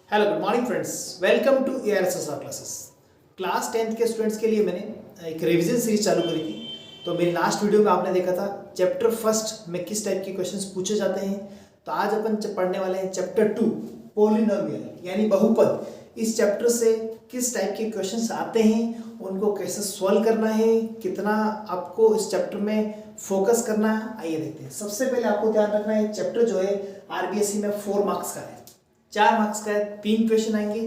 Hello good morning friends, welcome to ARSSR classes. Class 10th के students के लिए मैंने एक रिवीजन सीरीज चालू करी थी। तो मेरी लास्ट वीडियो में आपने देखा था चैप्टर फर्स्ट में किस टाइप के क्वेश्चंस पूछे जाते हैं। तो आज अपन पढ़ने वाले हैं चैप्टर 2 पॉलिनोमियल यानी बहुपद। इस चैप्टर से किस टाइप के क्वेश्चंस आते हैं, उनको कैसे सॉल्व करना है, कितना आपको इस चैप्टर में फोकस करना है, आइए देखते हैं। सबसे पहले आपको ध्यान रखना है चैप्टर जो है RBSE में 4 मार्क्स का है, 4 मार्क्स का है। 3 क्वेश्चन आएंगे,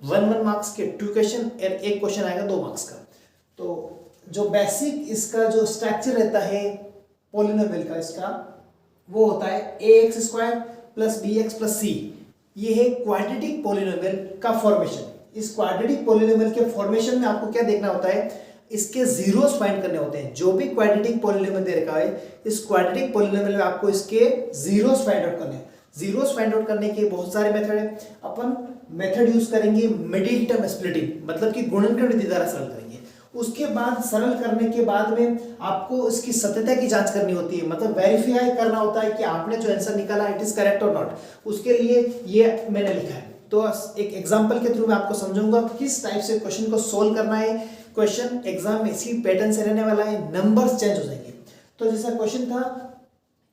1 मार्क्स के 2 क्वेश्चन और 1 क्वेश्चन आएगा 2 मार्क्स का। तो जो बेसिक इसका जो स्ट्रक्चर रहता है पॉलिनोमियल का, इसका वो होता है ax² plus bx plus c। ये है क्वाड्रेटिक पॉलिनोमियल का फॉर्मेशन। इस क्वाड्रेटिक पॉलिनोमियल के फॉर्मेशन में आपको क्या देखना होता है, इसके जीरोस फाइंड करने होते हैं। जो भी क्वाड्रेटिक पॉलिनोमियल दे रखा है, इस क्वाड्रेटिक पॉलिनोमियल में आपको इसके जीरोस फाइंड आउट करने हैं। जीरोस फाइंड आउट करने के बहुत सारे मेथड है। अपन मेथड यूज करेंगे मिडिल टर्म स्प्लिटिंग, मतलब कि गुणनखंड विधि द्वारा सरल करेंगे। उसके बाद सरल करने के बाद में आपको इसकी सत्यता की जांच करनी होती है, मतलब वेरीफाई करना होता है कि आपने जो आंसर निकाला इट इज करेक्ट और नॉट। उसके लिए ये मैंने लिखा है। तो एक एग्जांपल के थ्रू मैं आपको समझाऊंगा किस टाइप से क्वेश्चन को सोल्व करना है। क्वेश्चन एग्जाम में इसी पैटर्न से रहने वाला है, नंबर्स चेंज हो जाएंगे। तो जैसा क्वेश्चन था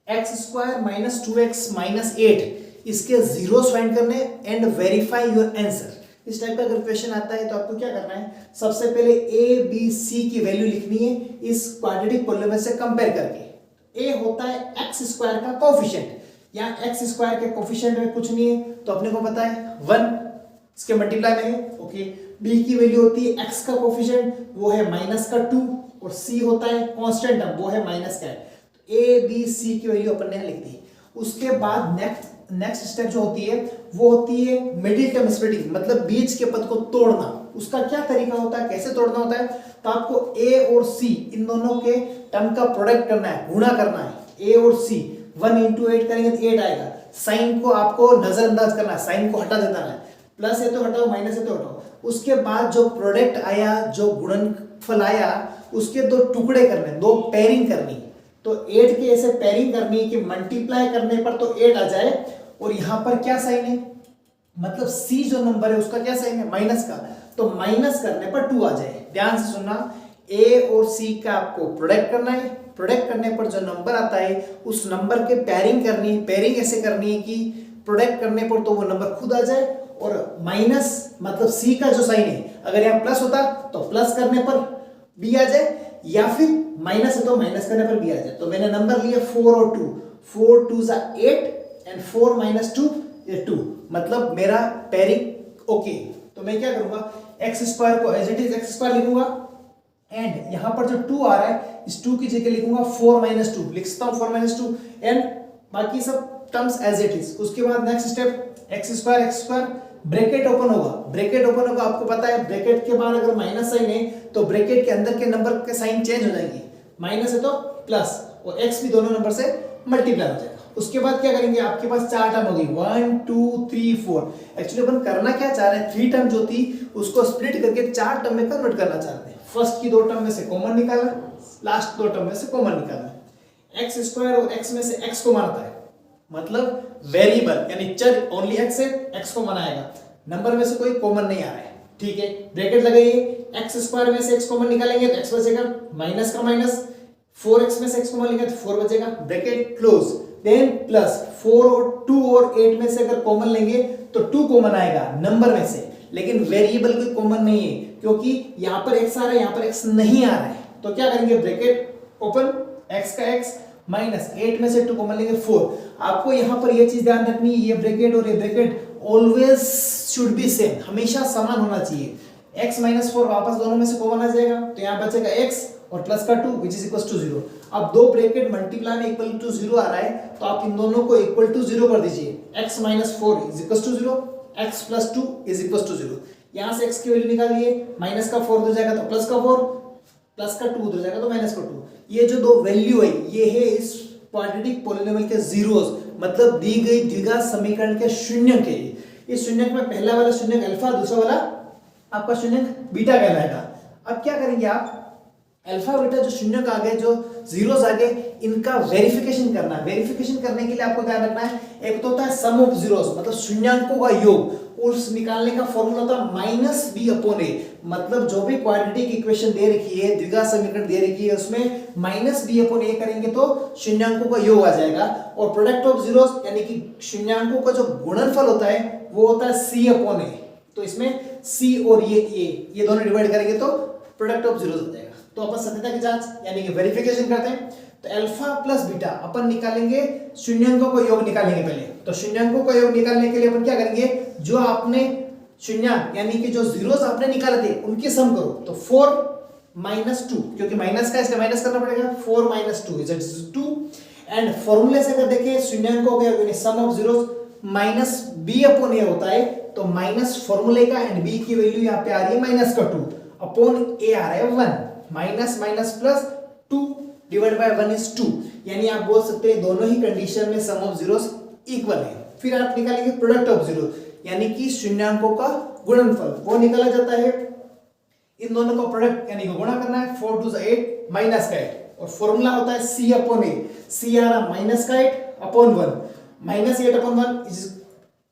x² माइनस 2x माइनस 8, इसके जीरोस फाइंड करने एंड वेरीफाई योर आंसर। इस टाइप का अगर क्वेश्चन आता है तो आपको क्या करना है, सबसे पहले a b c की वैल्यू लिखनी है इस क्वाड्रेटिक पॉलिनोमियल से कंपेयर करके। a होता है x² का कोफिशिएंट, यहाँ x² के कोफिशिएंट में कुछ नहीं है तो अपने को पता है 1 इसके मल्टीप्लाई में है। ओके, b की वैल्यू होती है x का कोफिशिएंट, वो है -2, और c होता है कांस्टेंट टर्म, वो है -का। A B C की वैल्यू अपन ने लिख दी। उसके बाद नेक्स्ट स्टेप जो होती है वो होती है मिडिल टर्म स्प्लिटिंग, मतलब बीच के पद को तोड़ना। उसका क्या तरीका होता है, कैसे तोड़ना होता है, तो आपको A और C इन दोनों के टर्म का प्रोडक्ट करना है, गुणा करना है। A और C 1 × 8 करेंगे तो 8 आएगा। साइन को आपको नजरअंदाज करना है, साइन को हटा देना है। प्लस है तो हटाओ, माइनस है तो हटाओ। उसके बाद जो प्रोडक्ट आया, जो गुणनफल आया, उसके 2 टुकड़े करने, 2 पेयरिंग करनी। तो 8 के ऐसे पेयरिंग करनी है कि मल्टीप्लाई करने पर तो 8 आ जाए, और यहां पर क्या साइन है, मतलब C जो नंबर है उसका क्या साइन है, माइनस का, तो माइनस करने पर 2 आ जाए। ध्यान से सुनना, A और C का आपको प्रोडक्ट करना है। प्रोडक्ट करने पर जो नंबर आता है उस नंबर के पेयरिंग करनी है। पेयरिंग ऐसे करनी है कि प्रोडक्ट करने पर तो वो नंबर खुद आ जाए, और माइनस मतलब C का जो साइन है, अगर यहाँ प्लस होता तो प्लस करने पर B आ जाए, या फिर माइनस है तो माइनस करने पर भी आ जाए। तो मैंने नंबर लिया 4 और 2, 4 2 = 8 एंड 4 - 2 ये 2, मतलब मेरा पेयरिंग ओके। तो मैं क्या करूंगा, x² को एज इट इज x² लिखूंगा, एंड यहां पर जो 2 आ रहा है इस 2 की जगह लिखूंगा 4 - 2, लिख सकता हूं 4 - 2, एंड बाकी सब टर्म्स एज इट इज। उसके बाद next step x², bracket open होगा। ब्रैकेट ओपन होगा, आपको पता है ब्रैकेट के बाद अगर माइनस साइन है तो ब्रैकेट के अंदर के नंबर के साइन चेंज हो जाएंगे, माइनस है तो प्लस, और x भी दोनों नंबर से मल्टीप्लाई हो जाएगा। उसके बाद क्या करेंगे, आपके पास 4 टर्म होगी, 1 2 3 4। एक्चुअली अपन करना क्या चाह रहे हैं, 3 टर्म जो थी उसको स्प्लिट करके 4 टर्म में कन्वर्ट करना चाहते हैं। फर्स्ट की 2 टर्म में से कॉमन निकालना, लास्ट 2 टर्म में से कॉमन निकालना। x² और x में से x कॉमन आता है, मतलब वेरिएबल यानी चर ओनली x है, x को मनाएगा, नंबर में से कोई कॉमन नहीं आ रहा है। ठीक है, ब्रैकेट लगाइए, x² में से x कॉमन निकालेंगे तो x बचेगा, माइनस का माइनस, 4x में से x कॉमन लेंगे तो 4 बचेगा, ब्रैकेट क्लोज। देन प्लस 4 और 2 और 8 में से अगर कॉमन लेंगे तो 2 कॉमन आएगा नंबर में से, लेकिन वेरिएबल कोई कॉमन नहीं है क्योंकि यहां पर x आ रहा है, यहां पर x नहीं आ रहा है। तो क्या करेंगे, ब्रैकेट ओपन, x का x माइनस 8 में से 2 कॉमन लेंगे 4। आपको यहां पर यह चीज ध्यान रखनी है, ये ब्रैकेट और ये bracket always should be same, हमेशा समान होना चाहिए। x - 4 वापस दोनों में से कॉमन आ जाएगा, तो यहां बचेगा x और प्लस का 2 विच इज इक्वल टू 0। अब 2 ब्रैकेट मल्टीप्लाई में इक्वल टू 0 आ रहा है, तो आप इन दोनों को इक्वल टू 0 कर दीजिए। x - 4 is equal to 0, x + 2 is equal to 0। यहां से x की वैल्यू निकालिए, माइनस का 4 हो जाएगा तो प्लस का 4, प्लस का 2 हो जाएगा तो माइनस का 2। ये जो 2 वैल्यू है ये है इस क्वाड्रेटिक पॉलिनोमियल के जीरोस, मतलब दी गई द्विघात समीकरण के शून्यक है। इस शून्यक में पहला वाला शून्यक अल्फा, दूसरा वाला आपका शून्यक बीटा कहलाएगा। अब क्या करेंगे आप, अल्फा बीटा जो शून्यक आ गए, जो जीरोस आ गए, इनका वेरिफिकेशन करना है। वेरिफिकेशन करने के लिए आपको क्या रखना है, एक तो होता है सम ऑफ जीरोस मतलब शून्यांकों का योग, और निकालने का फॉर्मूला होता है माइनस बी अपॉन ए, मतलब जो भी क्वाड्रेटिक इक्वेशन दे रखी है, द्विघात समीकरण दे रखी है, उसमें माइनस बी अपॉन ए करेंगे तो शून्यांकों का योग आ जाएगा। और प्रोडक्ट ऑफ जीरोस यानी कि शून्यांकों का जो गुणनफल होता है वो होता है सी अपॉन ए, तो इसमें सी और ये दोनों डिवाइड करेंगे तो प्रोडक्ट ऑफ जीरोस हो जाएगा। तो अपन सत्यता की जांच यानी कि वेरिफिकेशन करते हैं, तो अल्फा प्लस बीटा अपन निकालेंगे, शून्यांकों का योग निकालेंगे पहले। तो शून्यांकों का योग निकालने के लिए अपन क्या करेंगे, जो आपने शून्यांक यानी कि जो जीरोस आपने निकाले थे उनकी सम करो, तो 4 माइनस 2, क्योंकि माइनस का इसलिए माइनस करना पड़ेगा, 4 माइनस 2 इज 2। एंड फॉर्मूले से अगर देखें शून्यांकों का योग यानी sum of zeros minus B upon A होता है, तो माइनस फॉर्मूले का एंड बी की वैल्यू यहाँ पे आ रही है माइनस का 2 अपॉन ए आ रहा है 1, minus minus plus 2 divide by 1 is 2, यानी आप बोल सकते हैं दोनों ही कंडीशन में सम ऑफ जीरोस इक्वल है। फिर आप निकालेंगे प्रोडक्ट ऑफ जीरो यानी कि शून्यांकों का गुणनफल, वो निकाला जाता है, इन दोनों का प्रोडक्ट यानी कि गुणा करना है, 4 2 8 माइनस का 8, और फॉर्मूला होता है सी अपॉन ए, सी आ रहा माइनस का 8 upon 1, minus 8 upon 1 is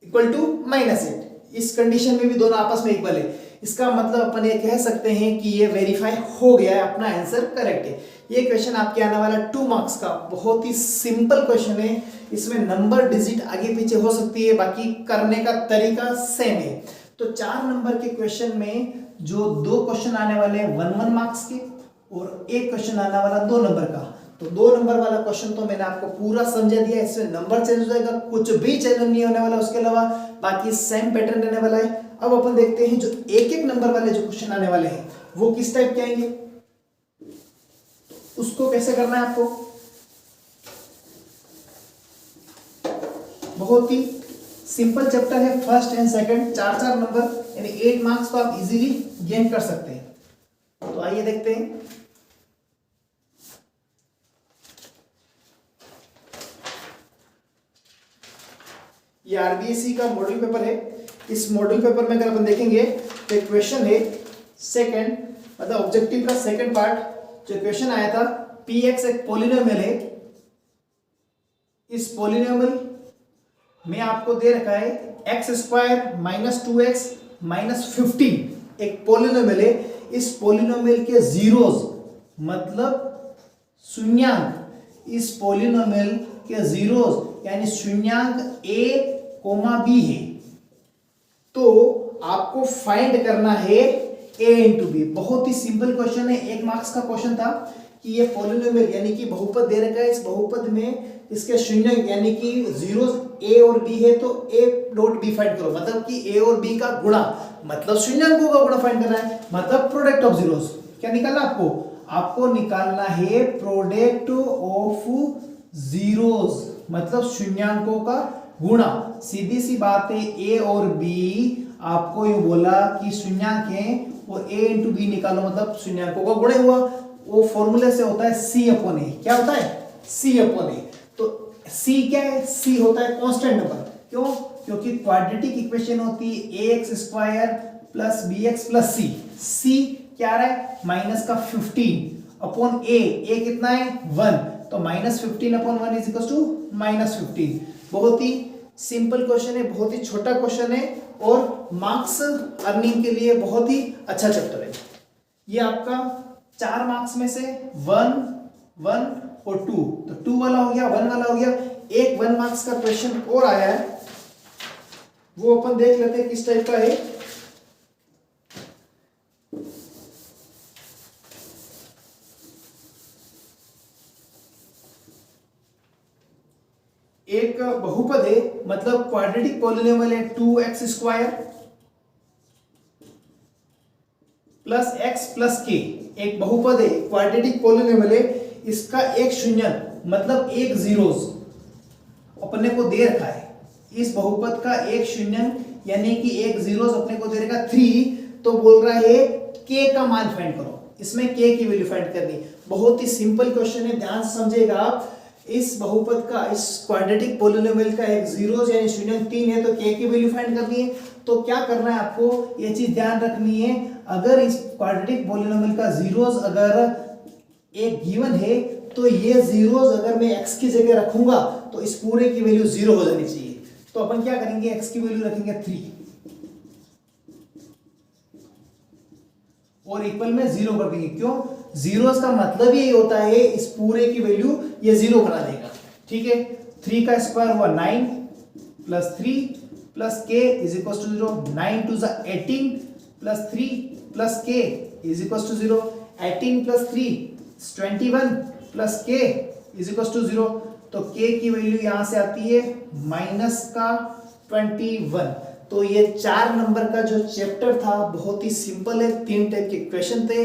equal to minus 8। इस कंडीशन में भी दोनों आपस में इक्वल है, इसका मतलब अपन ये कह सकते हैं कि ये वेरीफाई हो गया है, अपना आंसर करेक्ट है। ये क्वेश्चन आपके आने वाला 2 मार्क्स का बहुत ही सिंपल क्वेश्चन है, इसमें नंबर डिजिट आगे पीछे हो सकती है, बाकी करने का तरीका सेम है। तो 4 नंबर के क्वेश्चन में जो 2 क्वेश्चन आने वाले हैं 1 मार्क्स के, और 1 क्वेश्चन आने वाला 2 नंबर का। तो 2 नंबर वाला क्वेश्चन तो मैंने आपको पूरा समझा दिया, इसमें नंबर चेंज हो जाएगा, कुछ भी चेंज नहीं होने वाला, उसके अलावा बाकी सेम पैटर्न रहने वाला है। अब अपन देखते हैं जो 1-1 नंबर वाले जो क्वेश्चन आने वाले हैं वो किस टाइप के आएंगे, उसको कैसे करना है आपको, बहुत ही सिंपल चैप्टर है, फर्स्ट एंड सेकंड 4-4 नंबर यानी 8 मार्क्स को आप इजीली गेन कर सकते हैं। तो आइए देखते हैं। ये आरबीएससी का मॉडल पेपर है, इस मॉडल पेपर में अगर अपन देखेंगे तो क्वेश्चन है सेकंड, मतलब ऑब्जेक्टिव का सेकंड पार्ट। जो क्वेश्चन आया था, पी एक्स एक पॉलिनोमियल है, इस पॉलिनोमियल में आपको दे रखा है x square minus 2x minus 15 एक पॉलिनोमियल है। इस पॉलिनोमियल के जीरोस मतलब शून्यांक, इस पॉलिनोमियल के जीरोस यानी शून्यांक a, b है, तो आपको फाइंड करना है a इंटू बी। बहुत ही सिंपल क्वेश्चन है, 1 मार्क्स का क्वेश्चन था कि ये पॉलिनोमियल यानी कि बहुपद दे रखा है, इस बहुपद में इसके शून्य यानी कि जीरोस a और b है, तो a डॉट b फाइंड करो, मतलब कि a और b का गुणा, मतलब शून्यांकों का गुणा फाइंड करना है, मतलब प्रोडक्ट ऑफ जीरोस। क्या निकालना आपको निकालना है प्रोडक्ट ऑफ जीरोस, मतलब शून्यांकों का गुणा। सीधी सी बात है, a और b आपको ये बोला कि शून्यांक है और a इंटू बी निकालो, मतलब शून्यांकों का गुणा हुआ। वो फॉर्मूले से होता है c अपॉन ए। क्या होता है? c अपॉन ए। तो c क्या है? c होता है कांस्टेंट नंबर। क्यों? क्योंकि क्वाड्रेटिक इक्वेशन होती है ax square plus bx plus c। c क्या आ रहा है? माइनस का 15 अपॉन a कितना है? 1, तो minus 15 upon 1 is equal to minus 15। बहुत ही सिंपल क्वेश्चन है, बहुत ही छोटा क्वेश्चन है और मार्क्स अर्निंग के लिए बहुत ही अच्छा चैप्टर है। ये आपका 4 मार्क्स में से 1, 1 और 2, तो 2 वाला हो गया, 1 वाला हो गया। एक 1 मार्क्स का क्वेश्चन और आया है, वो अपन देख लेते हैं किस टाइप का है। एक बहुपद है, मतलब क्वाड्रेटिक पॉलिनोमियल है 2x square plus x plus k। एक बहुपद है, क्वाड्रेटिक पॉलिनोमियल है, इसका एक शून्य मतलब एक जीरोस अपने को दे रखा है। इस बहुपद का एक शून्य यानी कि एक जीरोस अपने को दे रखा 3, तो बोल रहा है k का मान फाइंड करो। इसमें k की वैल्यू फाइंड करनी। बहुत ही सिंपल क्वेश्चन है, ध्यान से समझिएगा आप। इस बहुपद का, इस क्वाड्रेटिक पॉलिनोमियल का एक जीरोस यानी शून्य 3 है, तो k की वैल्यू फाइंड करनी है। तो क्या करना है आपको, ये चीज ध्यान रखनी है। अगर इस क्वाड्रेटिक पॉलिनोमियल का जीरोस अगर एक गिवन है तो ये जीरोस अगर मैं x की जगह रखूंगा तो इस पूरे की वैल्यू 0 हो जानी चाहिए। तो अपन क्या करेंगे, x की वैल्यू रखेंगे 3 और इक्वल में 0 कर देंगे। क्यों, जीरोस का मतलब यही होता है इस पूरे की वैल्यू ये 0 बना देगा। ठीक है, 3 का स्क्वायर हुआ 9 plus 3 plus k is equal to 0। 9 two 18 plus 3 plus k is equal to 0। 18 plus 3 21 plus k is equal to 0। तो k की वैल्यू यहां से आती है माइनस का 21। तो ये 4 नंबर का जो चैप्टर था बहुत ही सिंपल है। 3 टाइप के क्वेश्चन थे,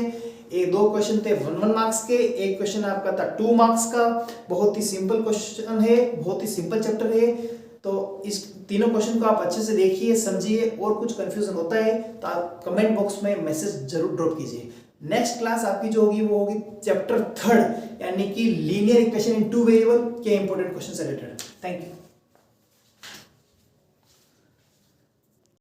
एक 2 क्वेश्चन थे 1 मार्क्स के, एक क्वेश्चन आपका था 2 मार्क्स का। बहुत ही सिंपल क्वेश्चन है, बहुत ही सिंपल चैप्टर है। तो इस तीनों क्वेश्चन को आप अच्छे से देखिए, समझिए, और कुछ कंफ्यूजन होता है तो आप कमेंट बॉक्स में मैसेज जरूर ड्रॉप कीजिए। नेक्स्ट क्लास आपकी जो होगी वो होगी चैप्टर 3 यानी कि लीनियर इक्वेशन इन 2 वेरिएबल के इंपॉर्टेंट क्वेश्चन से रिलेटेड। Thank you.